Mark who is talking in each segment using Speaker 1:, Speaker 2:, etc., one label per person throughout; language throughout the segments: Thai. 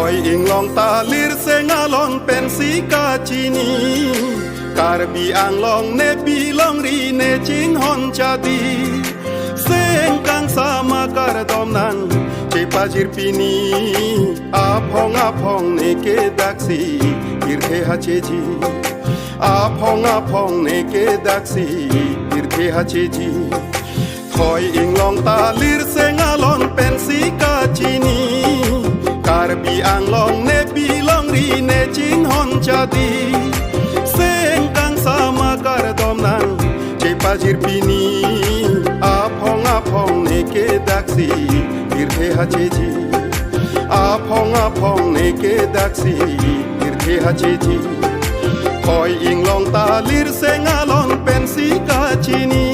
Speaker 1: อยอิงลองตาลิรเซงาลอนเป็นสีกาจีนีการบีอังลองเนบีลองรีเนจิงฮอนจาดีเซงกังสามาการดอมนังเจปาจิรปีนีอาพองเนเกดักซีอิรเทฮาเจจีอาพองเนเกดักซีอิรเทฮาเจจีคอยอิงลองตาลิรเซงาลอนเป็นสีกาจีนีการบีอังลองเนบีลองรีเนจิงฮอนจาดีเซงกังสามาการดอมนังเจปาจิรปีนีอาพองเนเกดักซีอิรเทฮาเจจีอาพองเนเกดักซีอิรเทฮาเจจีคอยอิงลองตาลิรเซงาลอนเป็นสีกาจีนี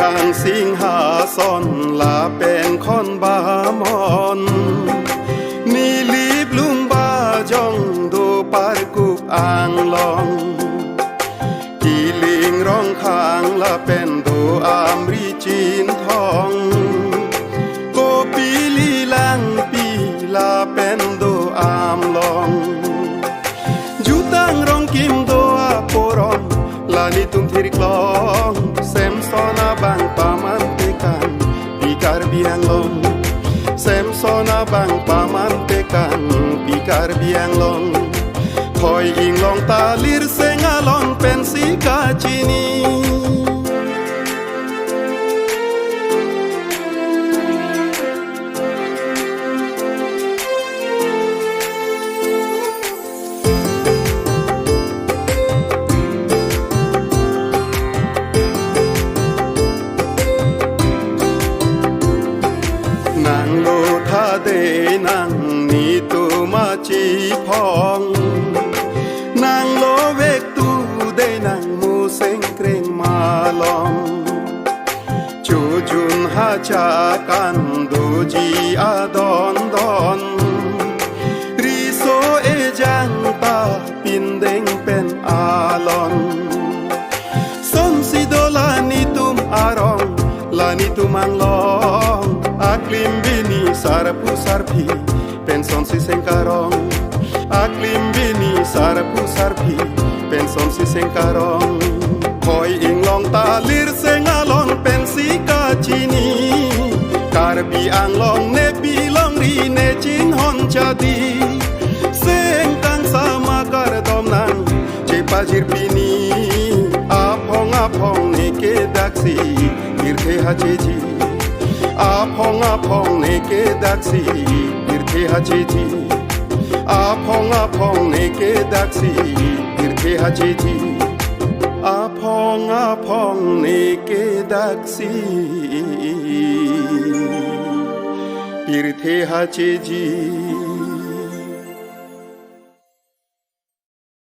Speaker 1: หางสิงหาซอนลาเป็นคอนบามอนมีลีบลุงบาจองดูปาร์กุกอ่างลองกีลิงร้องข้างลาเป็นดูอามรีจีนทองโกปีลีลังปีลาเป็นดูอามลองยูตังร้องกิมดูอาโปรอมลานิตุมทิริกลองเซมซอนาบังปามันเตกันปีการบีอังลงเซมซอนาบังปามันเตกันปีการบีอังลงคอยอิงลองตาลิรเซงาลอนเป็นสีกาจีนีนางโลทาเดนางนีตูมาจีพองนางโลเวกตูเดนางมูเซงเกรงมาลองจูจุนหาจากกันดูจีอาดอนรีโซเอจังตาปินเด้งเป็นอาลอนสนสิโดลานิตุมอารองลานิตุมังลองAklim bini sarapu sarpi penson si sengkarong Aklim bini sarapu sarpi penson si sengkarong Koi ing long talir sengalon pensi kacini Karbi ang long nebi long ri ne jing hon jadi Sengkang sama kardom nang cepajir bini Apong ne ke daksi irte hajejiอาพองเนเกดักซีอิรเทฮาเจจีอาพองเนเกดักซีอิรเทฮาเจจีอาพองเนเกดักซีอิรเทฮาเจจี